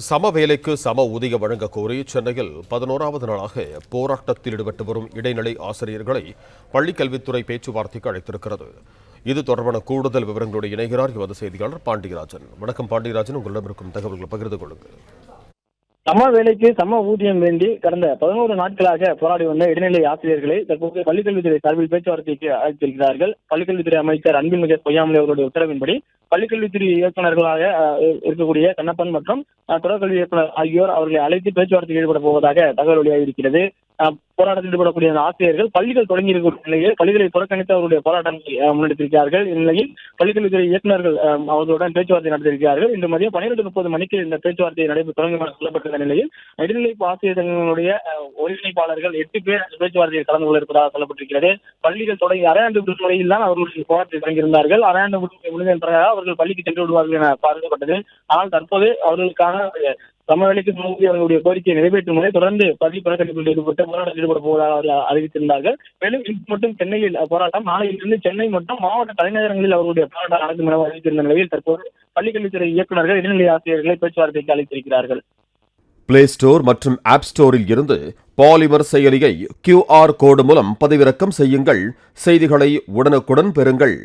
சம வேலைக்கு சம ஊதியம் வழங்க கோரி சென்னையில் 11வது நாளாக போராட்டத்தில் ஈடுபட்டு வரும் இடைநிலை ஆசிரியர்களை பள்ளிக்கல்வித்துறை பேச்சுவார்த்தைக்கு அழைத்திருக்கிறது. இது தொடர்பான கூடுதல் விவரங்களோடு இணைகிறார் எமது செய்தியாளர் பாண்டியராஜன். வணக்கம் பாண்டியராஜன், உங்களிடம் இருக்கும் தகவல்களை பகிர்ந்து கொள்ளுங்கள். சம வேலைக்கு சம ஊதியம் வேண்டி கடந்த 11 நாட்களாக போராடி வந்த இடைநிலை ஆசிரியர்களை தற்போது பள்ளிக்கல்வித்துறை சார்பில் பேச்சுவார்த்தைக்கு அழைத்திருக்கிறார்கள். பள்ளிக்கல்வித்துறை அமைச்சர் அன்பில்மிகு பொய்யாமொழி அவர்களுடைய உத்தரவின்படி பள்ளிக்கல்வித்துறை இயக்குநர்களாக இருக்கக்கூடிய கண்ணப்பன் மற்றும் தொடர்கல்வி இயக்குநர் ஆகியோர் அவர்களை அழைத்து பேச்சுவார்த்தையில் ஈடுபட போவதாக தகவல் வெளியாகியிருக்கிறது. போராட்டத்தில் ஈடுபடக்கூடிய ஆசிரியர்கள் பள்ளிகள் தொடங்கி இருக்கக்கூடிய நிலையில் பள்ளிகளை புறக்கணித்து அவருடைய போராட்டத்தை முன்னெடுத்திருக்கிறார்கள். இந்நிலையில் பள்ளிக்கல்வித்துறை இயக்குநர்கள் அவர்களுடன் பேச்சுவார்த்தை நடத்தியிருக்கிறார்கள். இன்று மதியம் 12:30 மணிக்கு இந்த பேச்சுவார்த்தை தொடங்கும் சொல்லப்பட்ட நிலையில் இடைநிலை ஆசிரியர்களுடைய ஒருங்கிணைப்பாளர்கள் 8 பேர் பேச்சுவார்த்தையில் கலந்து கொள்ள இருப்பதாக சொல்லப்பட்டிருக்கிறது. பள்ளிகள் தொடங்கி அரையாண்டு விடுமுறையில் தான் அவர்களுடைய போராட்டத்தை தொடங்கியிருந்தார்கள். அரையாண்டு விடுமுறை முடிந்ததன் பிறகு அவர்கள் பள்ளிக்கு சென்று விடுவார்கள் என பார்க்கப்பட்டது. ஆனால் தற்போது அவர்களுக்கான சம வேலைக்கு அவர்களுடைய கோரிக்கையை நிறைவேற்றும் முறை தொடர்ந்து பள்ளி புறக்கணிப்பில் ஈடுபட்டு போராட்டத்தில் ஈடுபட போவதாக அவர்கள் அறிவித்திருந்தார்கள். மேலும் இன்று மட்டும் சென்னையில் போராட்டம், நாளையிலிருந்து சென்னை மற்றும் மாவட்ட தலைநகரங்களில் அவர்களுடைய போராட்டம் நடக்கும் என அறிவித்திருந்த நிலையில் தற்போது பள்ளிக்கல்வித்துறை இயக்குநர்கள் இடைநிலை ஆசிரியர்களை பேச்சுவார்த்தைக்கு அழைத்திருக்கிறார்கள். பிளே ஸ்டோர் மற்றும் ஆப் ஸ்டோரில் இருந்து பாலிமர் செயலியை QR கோடு மூலம் பதிவிறக்கம் செய்யுங்கள். செய்திகளை உடனுக்குடன் பெறுங்கள்.